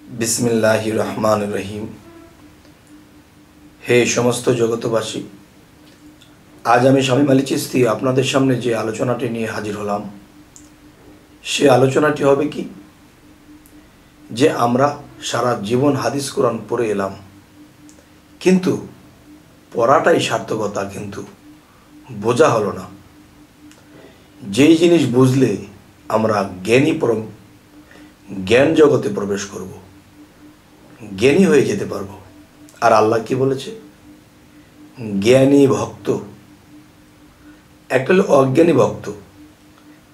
बिस्मिल्लाहिर रहमानिर रहीम। हे समस्त जगतबासी, आज आमी शामीम आली चिश्ती आपनादेर सामने जे आलोचनाटी निये हाजिर हलाम से आलोचनाटी होबे कि जे आमरा सारा जीवन हादिस कुरान पढ़े एलाम किन्तु पढ़ाटाई सार्थकता किन्तु बोझा हलो ना। जेई जिनिस बुझले आमरा ज्ञानी परम ज्ञान जगते प्रवेश करब, ज्ञानी हये जेते पारबो। और आल्लाह की बोलेছে ज्ञानी भक्त একটা অজ্ঞানী ভক্ত,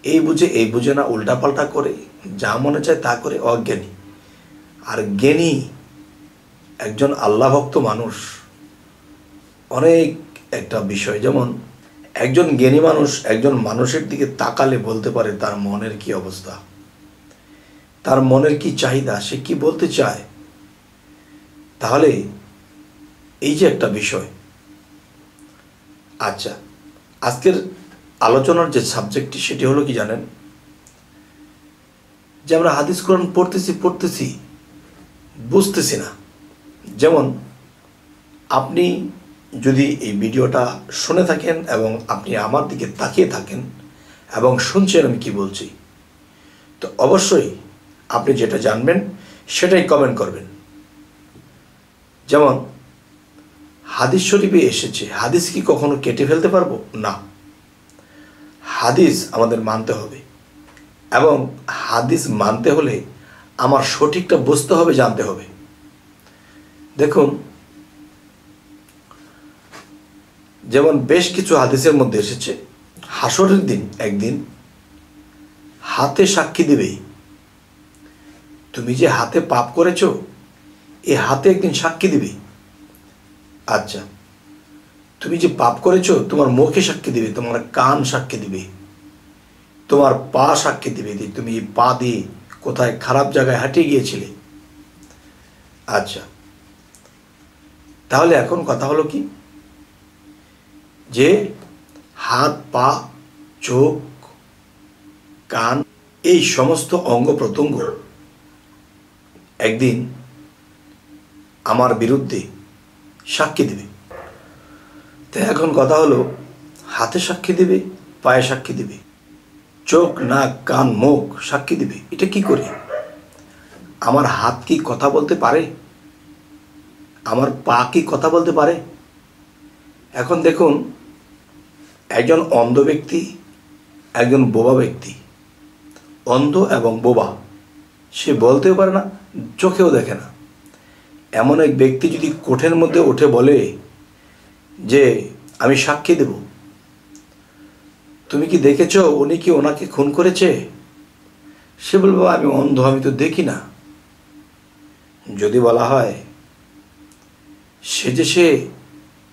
এই বুঝে এই বুঝে না, উল্টাপাল্টা করে যা মনে চায় তা করে অজ্ঞানী। আর জ্ঞানী একজন আল্লাহ ভক্ত মানুষ অনেক একটা বিষয়। যেমন একজন জ্ঞানী মানুষ একজন মানুষের দিকে তাকালে বলতে পারে তার মনের কি অবস্থা, তার মনের কি চাহিদা, সে কি বলতে চায়। তাহলে এই যে একটা বিষয়। আচ্ছা, আজকের আলোচনার যে সাবজেক্টটি সেটি হলো কি জানেন, যে আমরা হাদিস কোরআন পড়তেছি বুঝতেছি না। যেমন আপনি যদি এই ভিডিওটা শুনে থাকেন এবং আপনি আমার দিকে তাকিয়ে থাকেন এবং শুনছেন আমি কি বলছি, তো অবশ্যই আপনি যেটা জানবেন সেটাই কমেন্ট করবেন। যেমন হাদিস শরীফে এসেছে, হাদিস কি কখনো কেটে ফেলতে পারবো না। হাদিস আমাদের মানতে হবে এবং হাদিস মানতে হলে আমার সঠিকটা বুঝতে হবে, জানতে হবে। দেখুন, যেমন বেশ কিছু হাদিসের মধ্যে এসেছে হাসরের দিন একদিন হাতে সাক্ষী দিবে। তুমি যে হাতে পাপ করেছো এই হাতে একদিন সাক্ষী দিবে। আচ্ছা, তুমি যে পাপ করেছো তোমার মুখে সাক্ষী দিবে, তোমার কান সাক্ষী দিবে, তোমার পা সাক্ষী দিবে যে তুমি এই পা দিয়ে কোথায় খারাপ জায়গায় হাঁটিয়ে গিয়েছিলে। আচ্ছা, তাহলে এখন কথা হলো কি, যে হাত পা চোখ কান এই সমস্ত অঙ্গ প্রত্যঙ্গ একদিন আমার বিরুদ্ধে সাক্ষী দিবে। তো এখন কথা হলো, হাতে সাক্ষী দিবে, পায়ে সাক্ষী দিবে, চোখ নাক কান মুখ সাক্ষী দিবে। এটা কি করে? আমার হাত কি কথা বলতে পারে? আমার পা কি কথা বলতে পারে? এখন দেখুন, একজন অন্ধ ব্যক্তি একজন বোবা ব্যক্তি, অন্ধ এবং বোবা, সে বলতেও পারে না, চোখেও দেখে না। এমন এক ব্যক্তি যদি কোর্টের মধ্যে উঠে বলে যে আমি সাক্ষী দেব, তুমি কি দেখেছো উনি কি ওনাকে খুন করেছে? সে বলবো আমি অন্ধ, আমি তো দেখি না। যদি বলা হয় সে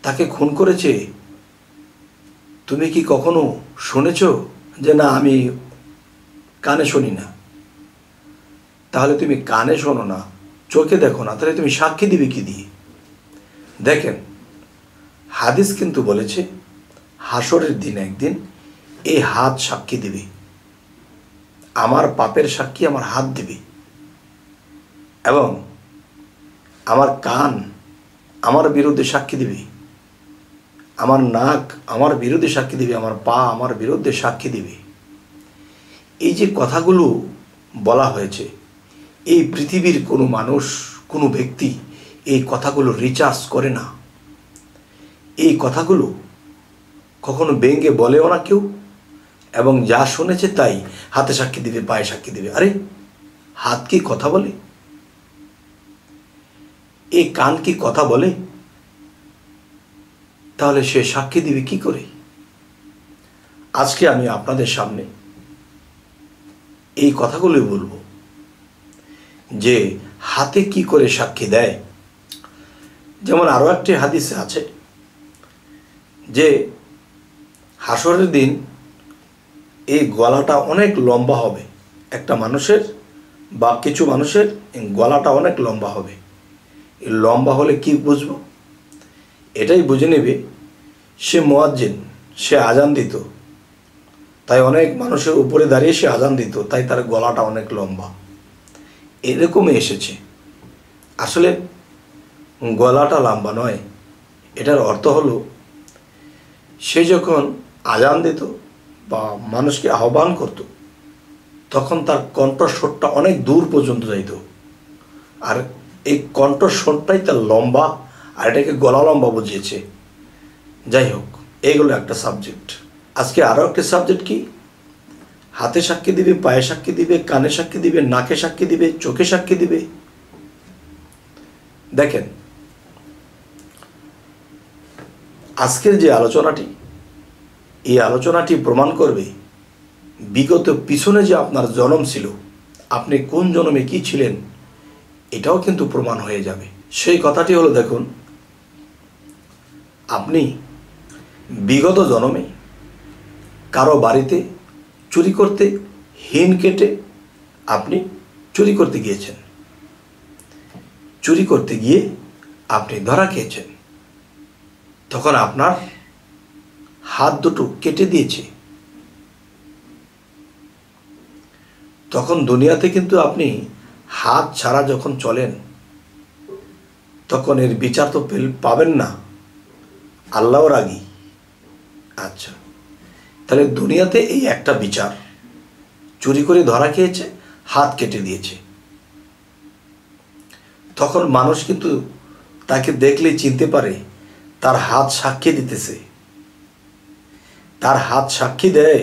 তাকে খুন করেছে, তুমি কি কখনো শুনেছো? যে না, আমি কানে শুনি না। তাহলে তুমি কানে শোনো না, চোখে দেখো না, তাহলে তুমি সাক্ষী দিবে কি দিয়ে? দেখেন, হাদিস কিন্তু বলেছে হাসরের দিন একদিন এই হাত সাক্ষী দিবে, আমার পাপের সাক্ষী আমার হাত দিবে, এবং আমার কান আমার বিরুদ্ধে সাক্ষী দিবে, আমার নাক আমার বিরুদ্ধে সাক্ষী দিবে, আমার পা আমার বিরুদ্ধে সাক্ষী দিবে। এই যে কথাগুলো বলা হয়েছে, এই পৃথিবীর কোনো মানুষ কোনো ব্যক্তি এই কথাগুলো রিচার্জ করে না। এই কথাগুলো কখনো ব্যঙ্গে বলেও না কেউ, এবং যা শুনেছে তাই হাতে সাক্ষী দিবে, পায়ে সাক্ষী দিবে। আরে হাত কি কথা বলে? এই কান কি কথা বলে? তাহলে সে সাক্ষী দিবে কি করে? আজকে আমি আপনাদের সামনে এই কথাগুলোই বলবো যে হাতে কি করে সাক্ষী দেয়। যেমন আরো একটি হাদিসে আছে যে হাসরের দিন এই গলাটা অনেক লম্বা হবে। একটা মানুষের বা কিছু মানুষের গলাটা অনেক লম্বা হবে। এই লম্বা হলে কি বুঝবো? এটাই বুঝে নেবে সে মুয়াজ্জিন, সে আজান দিত, তাই অনেক মানুষের উপরে দাঁড়িয়ে সে আজান দিত, তাই তার গলাটা অনেক লম্বা। এরকমই এসেছে আসলে গলাটা লম্বা নয়, এটার অর্থ হলো সে যখন আজান দিত বা মানুষকে আহ্বান করত, তখন তার কণ্ঠস্বরটা অনেক দূর পর্যন্ত যাইত। আর এই কণ্ঠস্বরটাই তার লম্বা, আর এটাকে গলা লম্বা বুঝিয়েছে। যাই হোক, এইগুলো একটা সাবজেক্ট। আজকে আরও একটা সাবজেক্ট কি, হাতে সাক্ষী দিবে, পায়ে সাক্ষী দিবে, কানে সাক্ষী দিবে, নাকে সাক্ষী দিবে, চোখে সাক্ষী দিবে। দেখেন, আজকের যে আলোচনাটি, এই আলোচনাটি প্রমাণ করবে বিগত পিছনে যে আপনার জন্ম ছিল, আপনি কোন জন্মে কি ছিলেন, এটাও কিন্তু প্রমাণ হয়ে যাবে। সেই কথাটি হলো, দেখুন, আপনি বিগত জন্মে কারো বাড়িতে চুরি করতে, হিন কেটে আপনি চুরি করতে গিয়েছেন। চুরি করতে গিয়ে আপনি ধরা খেয়েছেন। তখন আপনার হাত দুটো কেটে দিয়েছে। তখন দুনিয়াতে কিন্তু আপনি হাত ছাড়া যখন চলেন, তখন এর বিচার তো পাবেন না, আল্লাহর রাগী। আচ্ছা, তাহলে দুনিয়াতে এই একটা বিচার, চুরি করে ধরা খেয়েছে, হাত কেটে দিয়েছে। তখন মানুষ কিন্তু তাকে দেখলেই চিনতে পারে, তার হাত সাক্ষী দিতেছে। তার হাত সাক্ষী দেয়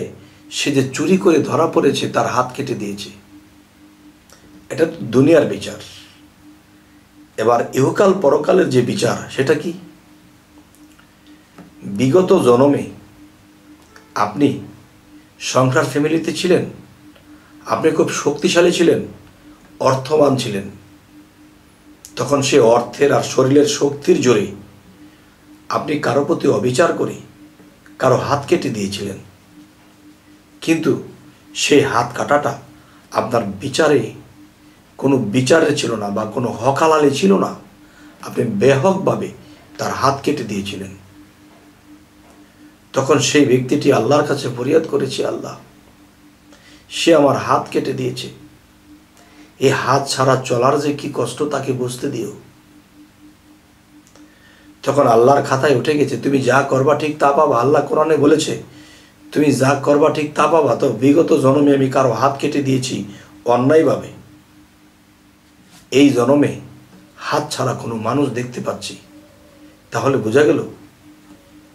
সে যে চুরি করে ধরা পড়েছে, তার হাত কেটে দিয়েছে। এটা দুনিয়ার বিচার। এবার ইহকাল পরকালের যে বিচার, সেটা কি? বিগত জন্মে আপনি সংসার ফ্যামিলিতে ছিলেন, আপনি খুব শক্তিশালী ছিলেন, অর্থবান ছিলেন। তখন সে অর্থের আর শরীরের শক্তির জোরে আপনি কারো প্রতি অবিচার করে কারো হাত কেটে দিয়েছিলেন। কিন্তু সেই হাত কাটাটা আপনার বিচারে কোনো বিচারে ছিল না, বা কোনো হকালালে ছিল না। আপনি বেহকভাবে তার হাত কেটে দিয়েছিলেন। তখন সেই ব্যক্তিটি আল্লাহর কাছে ফরিয়াদ করেছে, আল্লাহ, সে আমার হাত কেটে দিয়েছে, এই হাত ছাড়া চলার যে কি কষ্ট তাকে বুঝতে দিও। তখন আল্লাহর খাতায় উঠে গেছে, তুমি যা করবা ঠিক তা পাবা। আল্লাহ কোরআনে বলেছে, তুমি যা করবা ঠিক তা পাবা। তো বিগত জন্মে আমি কারো হাত কেটে দিয়েছি অন্যায়ভাবে, এই জন্মে হাত ছাড়া কোনো মানুষ দেখতে পাচ্ছি। তাহলে বোঝা গেল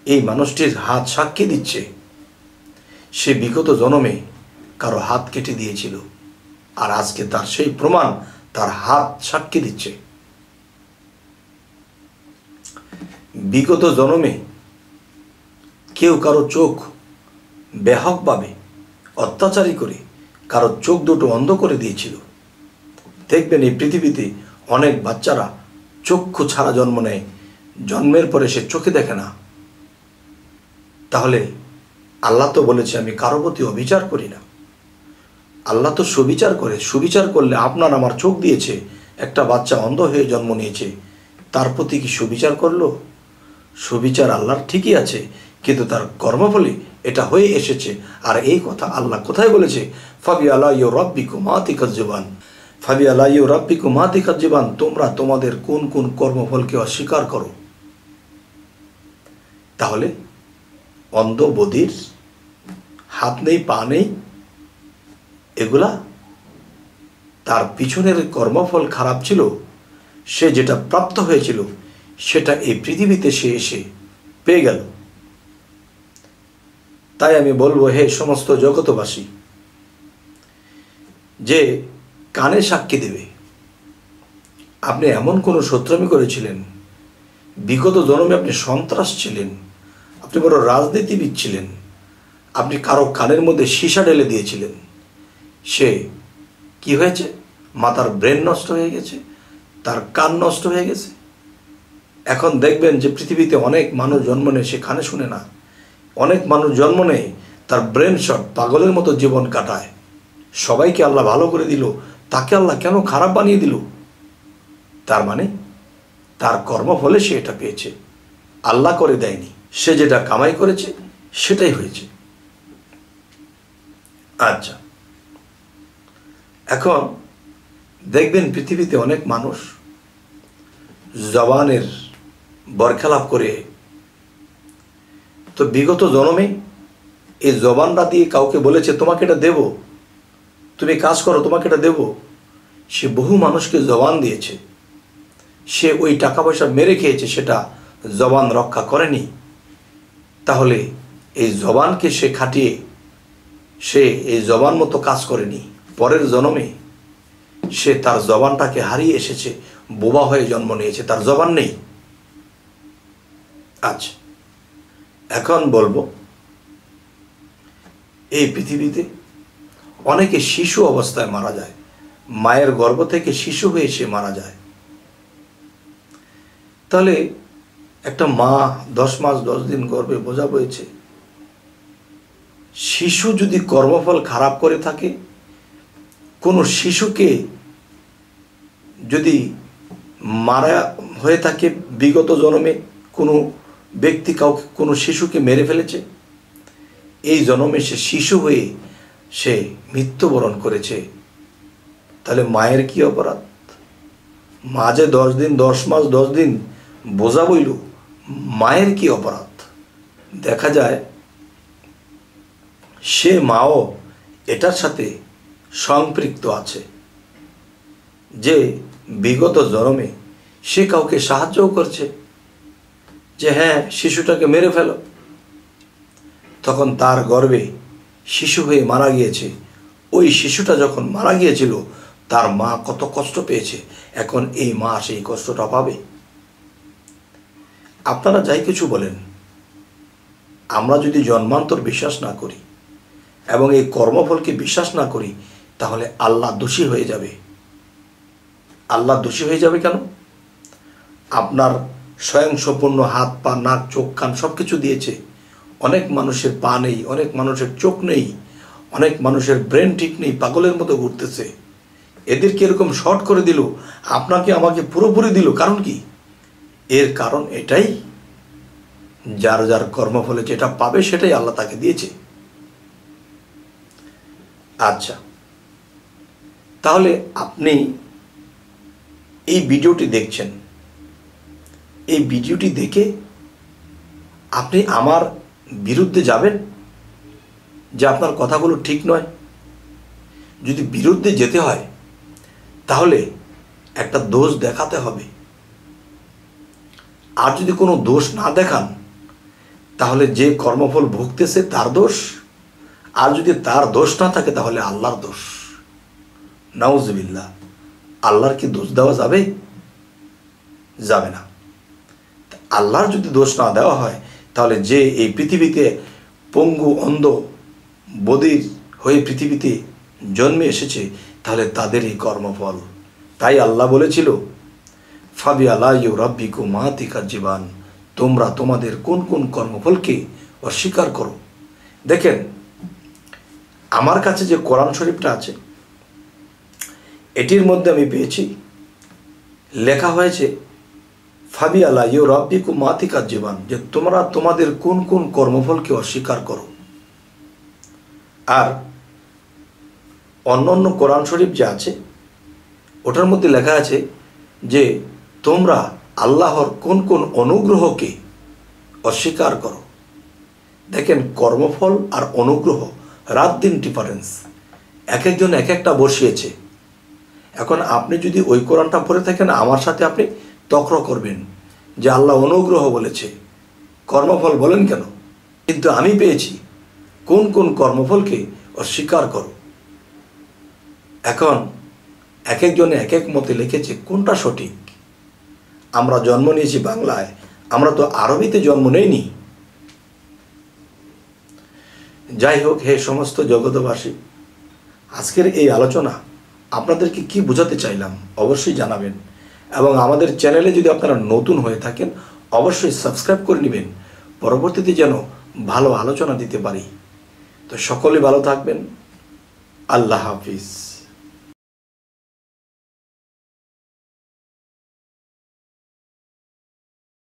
এই মানুষটির হাত সাক্ষী দিচ্ছে সে বিগত জন্মে কারো হাত কেটে দিয়েছিল, আর আজকে তার সেই প্রমাণ, তার হাত সাক্ষী দিচ্ছে। বিগত জন্মে কেউ কারো চোখ বেহকভাবে অত্যাচারী করে কারো চোখ দুটো অন্ধ করে দিয়েছিল। দেখবেন এই পৃথিবীতে অনেক বাচ্চারা চক্ষু ছাড়া জন্ম নেয়, জন্মের পরে সে চোখে দেখে না। তাহলে আল্লাহ তো বলেছে, আমি কারো প্রতি অবিচার করি না। আল্লাহ তো সুবিচার করে। সুবিচার করলে আপনার আমার চোখ দিয়েছে, একটা বাচ্চা অন্ধ হয়ে জন্ম নিয়েছে, তার প্রতি কি সুবিচার করলো? সুবিচার আল্লাহর ঠিকই আছে, কিন্তু তার কর্মফলে এটা হয়ে এসেছে। আর এই কথা আল্লাহ কোথায় বলেছে? ফাবি আলাইয়ু রাব্বিকুম মা তাকাজ্জুবান, ফাবি আলাইয়ু রাব্বিকুম মা তাকাজ্জুবান, তোমরা তোমাদের কোন কোন কর্মফলকে অস্বীকার করো। তাহলে অন্ধ বধির, হাত নেই পা নেই, এগুলা তার পিছনের কর্মফল খারাপ ছিল। সে যেটা প্রাপ্ত হয়েছিল সেটা এই পৃথিবীতে সে এসে পেয়ে গেল। তাই আমি বলবো, হে সমস্ত জগতবাসী, যে কানে সাক্ষী দেবে, আপনি এমন কোনো শত্রুমি করেছিলেন, বিগত জন্মে আপনি সন্ত্রাস ছিলেন, আপনি বড় রাজনীতিবিদ ছিলেন, আপনি কারো কানের মধ্যে সীসা ঢেলে দিয়েছিলেন, সে কি হয়েছে? মাথার ব্রেন নষ্ট হয়ে গেছে, তার কান নষ্ট হয়ে গেছে। এখন দেখবেন যে পৃথিবীতে অনেক মানুষ জন্ম নেয়, সে কানে শুনে না। অনেক মানুষ জন্ম নেয়, তার ব্রেন শট, পাগলের মতো জীবন কাটায়। সবাইকে আল্লাহ ভালো করে দিল, তাকে আল্লাহ কেন খারাপ বানিয়ে দিল? তার মানে তার কর্মফলে সে এটা পেয়েছে, আল্লাহ করে দেয়নি। সে যেটা কামাই করেছে সেটাই হয়েছে। আচ্ছা, এখন দেখবেন পৃথিবীতে অনেক মানুষ জবানের বরখেলাপ করে, তো বিগত জন্মে এই জবানটা দিয়ে কাউকে বলেছে তোমাকে এটা দেব, তুমি কাজ করো তোমাকে এটা দেব, সে বহু মানুষকে জবান দিয়েছে, সে ওই টাকা পয়সা মেরে খেয়েছে, সেটা জবান রক্ষা করেনি। তাহলে এই জবানকে সে খাটিয়ে সে এই জবান মতো কাজ করেনি, পরের জন্মে সে তার জবানটাকে হারিয়ে এসেছে, বোবা হয়ে জন্ম নিয়েছে, তার জবান নেই। আচ্ছা, এখন বলবো, এই পৃথিবীতে অনেকে শিশু অবস্থায় মারা যায়, মায়ের গর্ভ থেকে শিশু হয়ে সে মারা যায়। তাহলে একটা মা 10 মাস 10 দিন গর্ভে বোঝা বয়েছে, শিশু যদি কর্মফল খারাপ করে থাকে, কোনো শিশুকে যদি মারা হয়ে থাকে, বিগত জন্মে কোনো ব্যক্তি কাউকে কোনো শিশুকে মেরে ফেলেছে, এই জন্মে সে শিশু হয়ে সে মৃত্যুবরণ করেছে, তাহলে মায়ের কি অপরাধ? মা যে 10 দিন 10 মাস 10 দিন বোঝা বইল, মায়ের কি অপরাধ? দেখা যায় সে মাও এটার সাথে সম্পৃক্ত আছে, যে বিগত জন্মে সে কাউকে সাহায্যও করছে, যে হ্যাঁ শিশুটাকে মেরে ফেলো, তখন তার গর্ভে শিশু হয়ে মারা গিয়েছে। ওই শিশুটা যখন মারা গিয়েছিল, তার মা কত কষ্ট পেয়েছে, এখন এই মা সেই কষ্টটা পাবে। আপনারা যাই কিছু বলেন, আমরা যদি জন্মান্তর বিশ্বাস না করি এবং এই কর্মফলকে বিশ্বাস না করি, তাহলে আল্লাহ দোষী হয়ে যাবে। আল্লাহ দোষী হয়ে যাবে কেন? আপনার স্বয়ংসম্পূর্ণ হাত পা নাক চোখ কান সব কিছু দিয়েছে, অনেক মানুষের পা নেই, অনেক মানুষের চোখ নেই, অনেক মানুষের ব্রেন ঠিক নেই, পাগলের মতো ঘুরতেছে। এদেরকে এরকম শর্ট করে দিল, আপনাকে আমাকে পুরোপুরি দিল, কারণ কি? এর কারণ এটাই, যার যার কর্মফলে যেটা পাবে সেটাই আল্লাহ তাকে দিয়েছে। আচ্ছা, তাহলে আপনি এই ভিডিওটি দেখছেন, এই ভিডিওটি দেখে আপনি আমার বিরুদ্ধে যাবেন যে আপনার কথাগুলো ঠিক নয়? যদি বিরুদ্ধে যেতে হয়, তাহলে একটা দোষ দেখাতে হবে। আর যদি কোনো দোষ না দেখান, তাহলে যে কর্মফল ভুগতেছে তার দোষ, আর যদি তার দোষ না থাকে তাহলে আল্লাহর দোষ। নাউজুবিল্লাহ, আল্লাহর কি দোষ দেওয়া যাবে? যাবে না। আল্লাহর যদি দোষ না দেওয়া হয়, তাহলে যে এই পৃথিবীতে পঙ্গু অন্ধ বধির হয়ে পৃথিবীতে জন্মে এসেছে, তাহলে তাদের এই কর্মফল। তাই আল্লাহ বলেছিল, ফাবি আলাই রাব্বিকু মাতিকা জীবান, তোমরা তোমাদের কোন কোন কর্মফলকে অস্বীকার করো। দেখেন, আমার কাছে যে কোরআন শরীফটা আছে, এটির মধ্যে আমি পেয়েছি লেখা হয়েছে ফাবি আলাই রাব্বিকু মাতিকা জীবান, যে তোমরা তোমাদের কোন কোন কর্মফলকে অস্বীকার করো। আর অন্য অন্য কোরআন শরীফ যে আছে, ওটার মধ্যে লেখা আছে যে তোমরা আল্লাহর কোন কোন অনুগ্রহকে অস্বীকার করো। দেখেন, কর্মফল আর অনুগ্রহ রাত দিন ডিফারেন্স, এক একজন এক একটা বসিয়েছে। এখন আপনি যদি ওই কোরআনটা পড়ে থাকেন, আমার সাথে আপনি তর্ক করবেন যে আল্লাহ অনুগ্রহ বলেছে, কর্মফল বলেন কেন? কিন্তু আমি পেয়েছি কোন কোন কর্মফলকে অস্বীকার করো। এখন এক একজনে এক এক মতে লিখেছে, কোনটা সঠিক? আমরা জন্ম নিয়েছি বাংলায়, আমরা তো আরবিতে জন্ম নেইনি। যাই হোক, হে সমস্ত জগতবাসী, আজকের এই আলোচনা আপনাদেরকে কি বোঝাতে চাইলাম অবশ্যই জানাবেন, এবং আমাদের চ্যানেলে যদি আপনারা নতুন হয়ে থাকেন অবশ্যই সাবস্ক্রাইব করে নেবেন, পরবর্তীতে যেন ভালো আলোচনা দিতে পারি। তো সকলে ভালো থাকবেন। আল্লাহ হাফিজ।